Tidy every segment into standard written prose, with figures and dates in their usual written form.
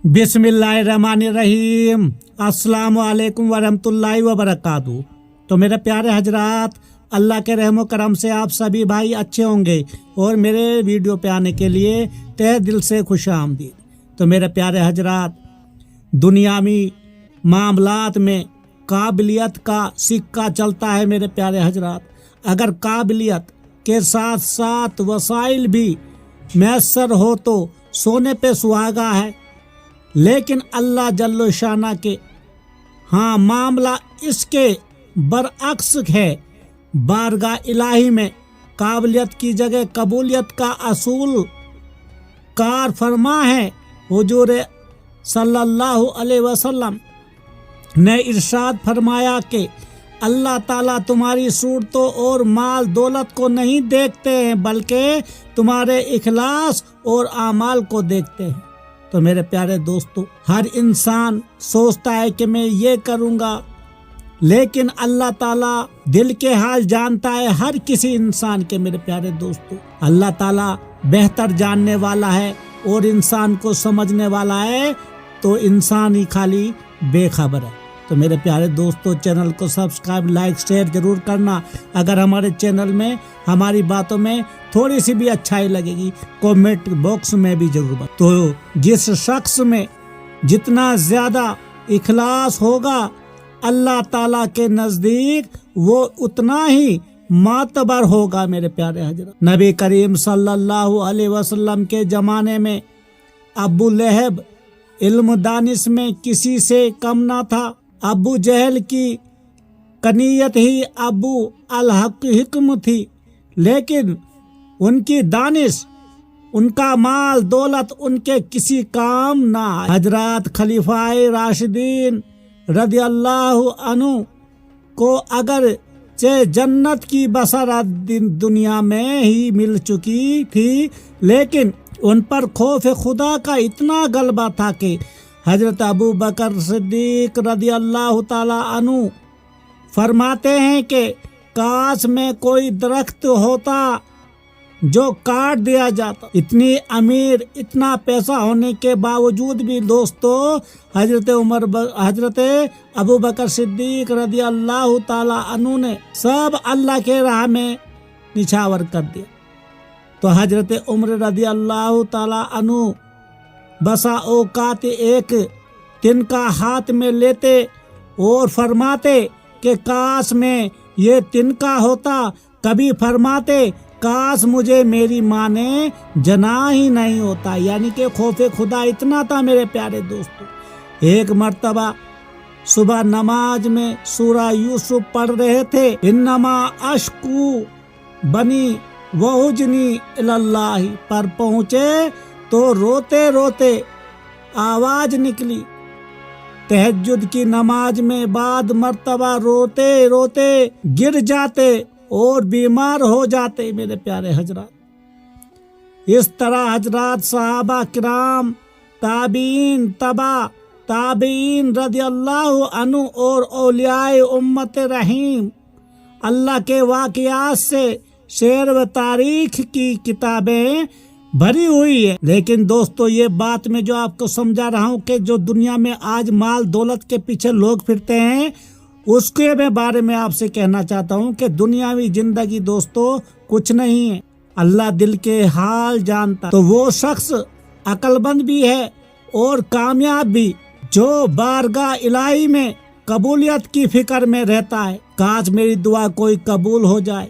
बिस्मिल्लाहिर्रहमानिर्रहीम अस्सलामु अलैकुम वरहमतुल्लाहि वबरकातुहू। तो मेरे प्यारे हजरात, अल्लाह के रहमो करम से आप सभी भाई अच्छे होंगे और मेरे वीडियो पे आने के लिए तहे दिल से खुश आमदीद। तो मेरे प्यारे हजरात, दुनियावी मामलात में काबिलियत का सिक्का चलता है। मेरे प्यारे हजरात, अगर काबिलियत के साथ साथ वसाइल भी मैसर हो तो सोने पे सुहागा है, लेकिन अल्लाह जल्लो शाना के हाँ मामला इसके बरअक्स है। बारगाह इलाही में काबिलियत की जगह कबूलियत का असूल कार फरमा है। हुजूर सल्लल्लाहु अलैहि वसल्लम ने इरशाद फरमाया कि अल्लाह ताला तुम्हारी सूरतों और माल दौलत को नहीं देखते हैं, बल्कि तुम्हारे इखलास और आमाल को देखते हैं। तो मेरे प्यारे दोस्तों, हर इंसान सोचता है कि मैं ये करूँगा, लेकिन अल्लाह ताला दिल के हाल जानता है हर किसी इंसान के। मेरे प्यारे दोस्तों, अल्लाह ताला बेहतर जानने वाला है और इंसान को समझने वाला है, तो इंसान ही खाली बेखबर है। तो मेरे प्यारे दोस्तों, चैनल को सब्सक्राइब लाइक शेयर जरूर करना। अगर हमारे चैनल में हमारी बातों में थोड़ी सी भी अच्छाई लगेगी, कमेंट बॉक्स में भी जरूर बताएं। तो जिस शख्स में जितना ज़्यादा इखलास होगा अल्लाह ताला के नज़दीक, वो उतना ही मातबर होगा। मेरे प्यारे हजरत, नबी करीम सल्लल्लाहु अलैहि वसल्लम के ज़माने में अबू लहब इल्म दानिश में किसी से कम ना था। अबू जहल की कनीयत ही अबू अल हिक्म थी, लेकिन उनकी दानिश, उनका माल दौलत उनके किसी काम ना। हजरत खलीफाए राशिदीन रदी अल्लाह अन्हु को अगर चे जन्नत की बसरत दुनिया में ही मिल चुकी थी, लेकिन उन पर खौफ खुदा का इतना गलबा था कि हजरत अबू बकर सिद्दीक रदी अल्लाह ताला अन्हु फरमाते हैं कि काश में कोई दरख्त होता जो काट दिया जाता। इतनी अमीर, इतना पैसा होने के बावजूद भी दोस्तों, हजरत अबू बकर सिद्दीक रदी अल्लाह ताला अन्हु ने सब अल्लाह के राह में निछावर कर दिया। तो हजरत उमर रदी अल्लाह ताला अन्हु बसा औकात एक तिनका हाथ में लेते और फरमाते कि काश में ये तिनका होता। कभी फरमाते काश मुझे मेरी माँ ने जना ही नहीं होता। यानी कि खौफे खुदा इतना था। मेरे प्यारे दोस्तों, एक मर्तबा सुबह नमाज में सूरा यूसुफ पढ़ रहे थे, इन्नमा अश्कू बनी वहुजनी इलल्लाही पर पहुँचे तो रोते रोते आवाज निकली। तहज्जुद की नमाज में बाद मर्तबा रोते रोते गिर जाते और बीमार हो जाते। मेरे प्यारे हजरात, इस तरह हजरात सहाबा किराम, ताबीन, ताबीन रदी अल्लाह अन्हु और औलियाए उम्मत रहीम अल्लाह के वाक़ियात से शेर व तारीख की किताबें भरी हुई है। लेकिन दोस्तों, ये बात मैं जो आपको समझा रहा हूँ कि जो दुनिया में आज माल दौलत के पीछे लोग फिरते हैं, उसके मैं बारे में आपसे कहना चाहता हूँ कि दुनियावी जिंदगी दोस्तों कुछ नहीं है। अल्लाह दिल के हाल जानता। तो वो शख्स अक्लमंद भी है और कामयाब भी जो बारगाह इलाही में कबूलियत की फिक्र में रहता है। काश मेरी दुआ कोई कबूल हो जाए।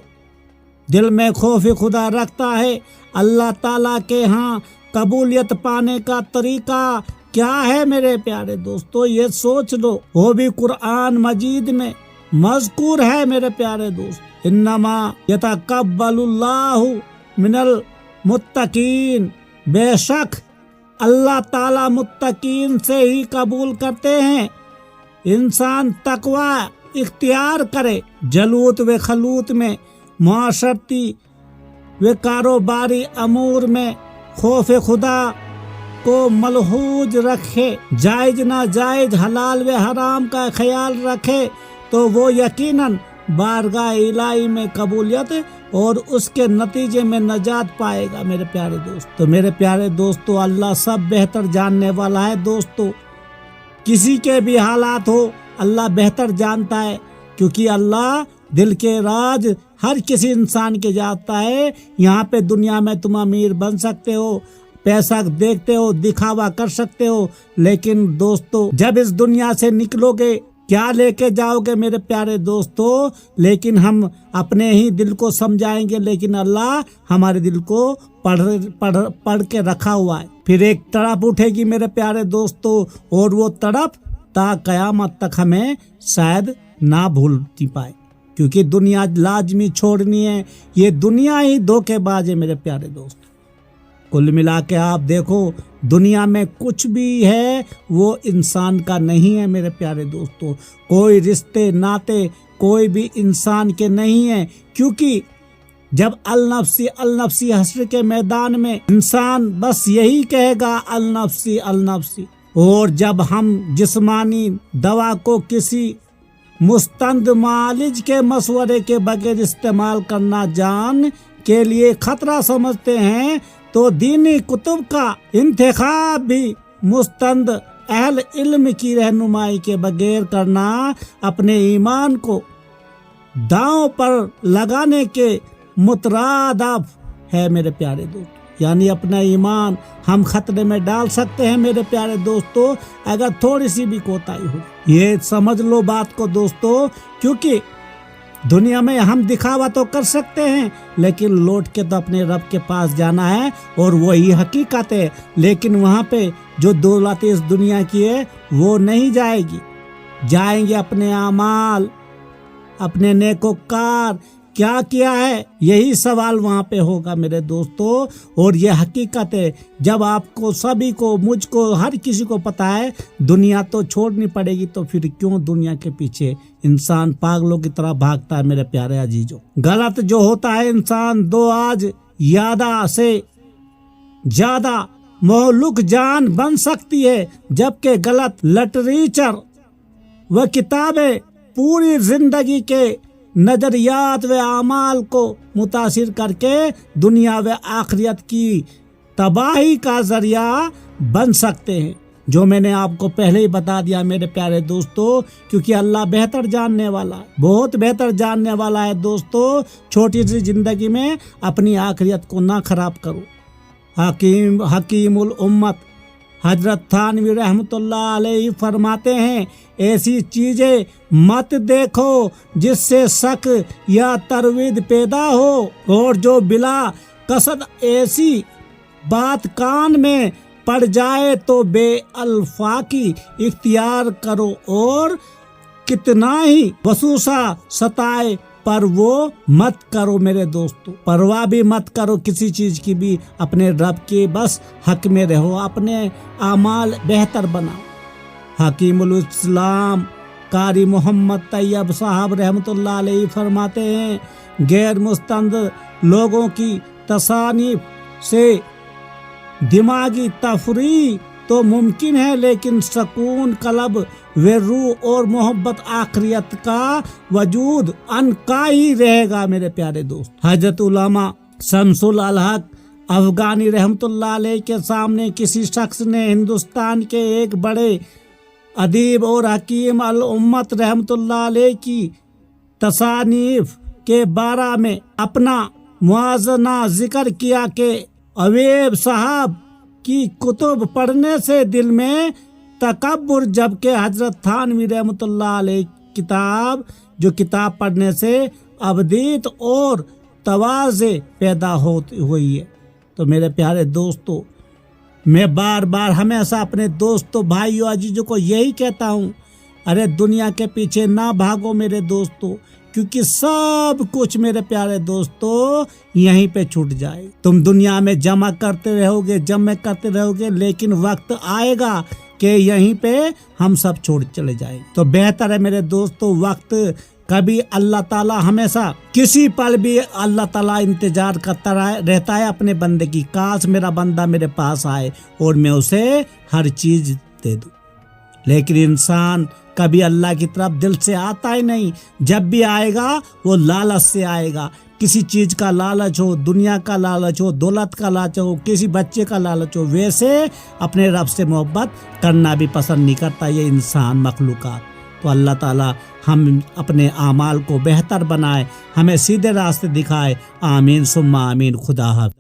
दिल में खौफ खुदा रखता है। अल्लाह ताला के यहाँ कबूलियत पाने का तरीका क्या है मेरे प्यारे दोस्तों, ये सोच लो। वो भी कुरान मजीद में मज़कूर है। मेरे प्यारे दोस्त, इन्नमा यतक़ब्बलुल्लाहु मिनल मुत्तकीन, बेशक अल्लाह ताला मुत्तकीन से ही कबूल करते हैं। इंसान तकवा इख्तियार करे, जलूत व खलूत में, मुआशरती वे कारोबारी अमूर में खौफ खुदा को मलहूज रखे, जायज ना जायज, हलाल व हराम का ख्याल रखे, तो वो यकीनन बारगाह इलाही में कबूलियत और उसके नतीजे में नजात पाएगा मेरे प्यारे दोस्त। तो मेरे प्यारे दोस्तों, अल्लाह सब बेहतर जानने वाला है दोस्तों। किसी के भी हालात हो अल्लाह बेहतर जानता है, क्योंकि अल्लाह दिल के राज हर किसी इंसान के जानता है। यहाँ पे दुनिया में तुम अमीर बन सकते हो, पैसा देखते हो, दिखावा कर सकते हो, लेकिन दोस्तों जब इस दुनिया से निकलोगे क्या लेके जाओगे मेरे प्यारे दोस्तों। लेकिन हम अपने ही दिल को समझाएंगे, लेकिन अल्लाह हमारे दिल को पढ़ के रखा हुआ है। फिर एक तड़प उठेगी मेरे प्यारे दोस्तों, और वो तड़प ता कयामत तक हमें शायद ना भूलती पाए, क्योंकि दुनिया लाजमी छोड़नी है। ये दुनिया ही धोखेबाज है मेरे प्यारे दोस्त। कुल मिला के आप देखो, दुनिया में कुछ भी है वो इंसान का नहीं है मेरे प्यारे दोस्तों। कोई रिश्ते नाते कोई भी इंसान के नहीं है, क्योंकि जब अल नफ्सी हश्र के मैदान में इंसान बस यही कहेगा अल नफ्सी। और जब हम जिस्मानी दवा को किसी मुस्तंद मालिज के मशवरे के बगैर इस्तेमाल करना जान के लिए खतरा समझते हैं, तो दीनी कुतुब का इंतखाब भी मुस्तंद अहल इल्म की रहनुमाई के बगैर करना अपने ईमान को दांव पर लगाने के मुतरादफ है मेरे प्यारे दोस्त। यानी अपना ईमान हम खतरे में डाल सकते हैं मेरे प्यारे दोस्तों, अगर थोड़ी सी भी कोताही हो। ये समझ लो बात को दोस्तों, क्योंकि दुनिया में हम दिखावा तो कर सकते हैं, लेकिन लौट के तो अपने रब के पास जाना है, और वही हकीकत है। लेकिन वहाँ पे जो दौलत इस दुनिया की है वो नहीं जाएगी, जाएंगे अपने आमाल, अपने नेकोकार क्या किया है, यही सवाल वहाँ पे होगा मेरे दोस्तों। और ये हकीकत है, जब आपको सभी को, मुझको, हर किसी को पता है दुनिया तो छोड़नी पड़ेगी, तो फिर क्यों दुनिया के पीछे इंसान पागलों की तरह भागता है मेरे प्यारे अजीजों। गलत जो होता है इंसान दो आज यादा से ज्यादा मोहलुक जान बन सकती है, जबकि गलत लिटरेचर व किताबें पूरी जिंदगी के नजरियात व आमाल को मुतासिर करके दुनिया व आखिरत की तबाही का जरिया बन सकते हैं, जो मैंने आपको पहले ही बता दिया मेरे प्यारे दोस्तों। क्योंकि अल्लाह बेहतर जानने वाला है, बहुत बेहतर जानने वाला है दोस्तों। छोटी सी जिंदगी में अपनी आखिरत को ना खराब करो। हकीमुल उम्मत हजरत थानवी रहमतुल्लाह अलैहि फरमाते हैं, ऐसी चीजें मत देखो जिससे शक या तरवीद पैदा हो, और जो बिला कसद ऐसी बात कान में पड़ जाए तो बे अल्फाकी इख्तियार करो, और कितना ही वसूसा सताए पर वो मत करो मेरे दोस्तों। परवाह भी मत करो किसी चीज की भी, अपने रब के बस हक में रहो, अपने आमाल बेहतर बनाओ। हकीमुल इस्लाम कारी मोहम्मद तैयब साहब रहमतुल्लाह अलैहि फरमाते हैं, गैर मुस्तंद लोगों की तसानीफ से दिमागी तफरी तो मुमकिन है, लेकिन सुकून कलब व रूह और मोहब्बत आखिरत का वजूद अनका ही रहेगा मेरे प्यारे दोस्त। हजरत उलमा शमसुल हक अफगानी रहमतुल्लाह अलैह के सामने किसी शख्स ने हिंदुस्तान के एक बड़े अदीब और हकीम अल उम्मत रहमतुल्लाह अलैह की तसानीफ के बारे में अपना मुआजना जिक्र किया कि अवेब साहब की कुतुब पढ़ने से दिल में तकब्बुर, जबकि हजरत थानवी रहमतुल्लाह अलैह किताब पढ़ने से अबदीत और तवाज़े पैदा हुई है। तो मेरे प्यारे दोस्तों, मैं बार बार हमेशा अपने दोस्तों, भाइयों, अजीजों को यही कहता हूँ, अरे दुनिया के पीछे ना भागो मेरे दोस्तों, क्योंकि सब कुछ मेरे प्यारे दोस्तों यहीं पे छूट जाए। तुम दुनिया में जमा करते रहोगे, लेकिन वक्त आएगा कि यहीं पे हम सब छोड़ चले जाएंगे। तो बेहतर है मेरे दोस्तों, वक्त कभी अल्लाह ताला हमेशा किसी पल भी अल्लाह ताला इंतजार करता रहता है अपने बंदे की, काश मेरा बंदा मेरे पास आए और मैं उसे हर चीज दे दूं। लेकिन इंसान کبھی اللہ کی طرف دل سے آتا ہی نہیں. جب بھی آئے گا وہ لالچ سے آئے گا. کسی چیز کا لالچ ہو, دنیا کا لالچ ہو, دولت کا لالچ ہو, کسی بچے کا لالچ ہو, ویسے اپنے رب سے محبت کرنا بھی پسند نہیں کرتا یہ انسان مخلوقات. تو اللہ تعالی ہم اپنے اعمال کو بہتر بنائے, ہمیں سیدھے راستے دکھائے. آمین ثم آمین. خدا حافظ.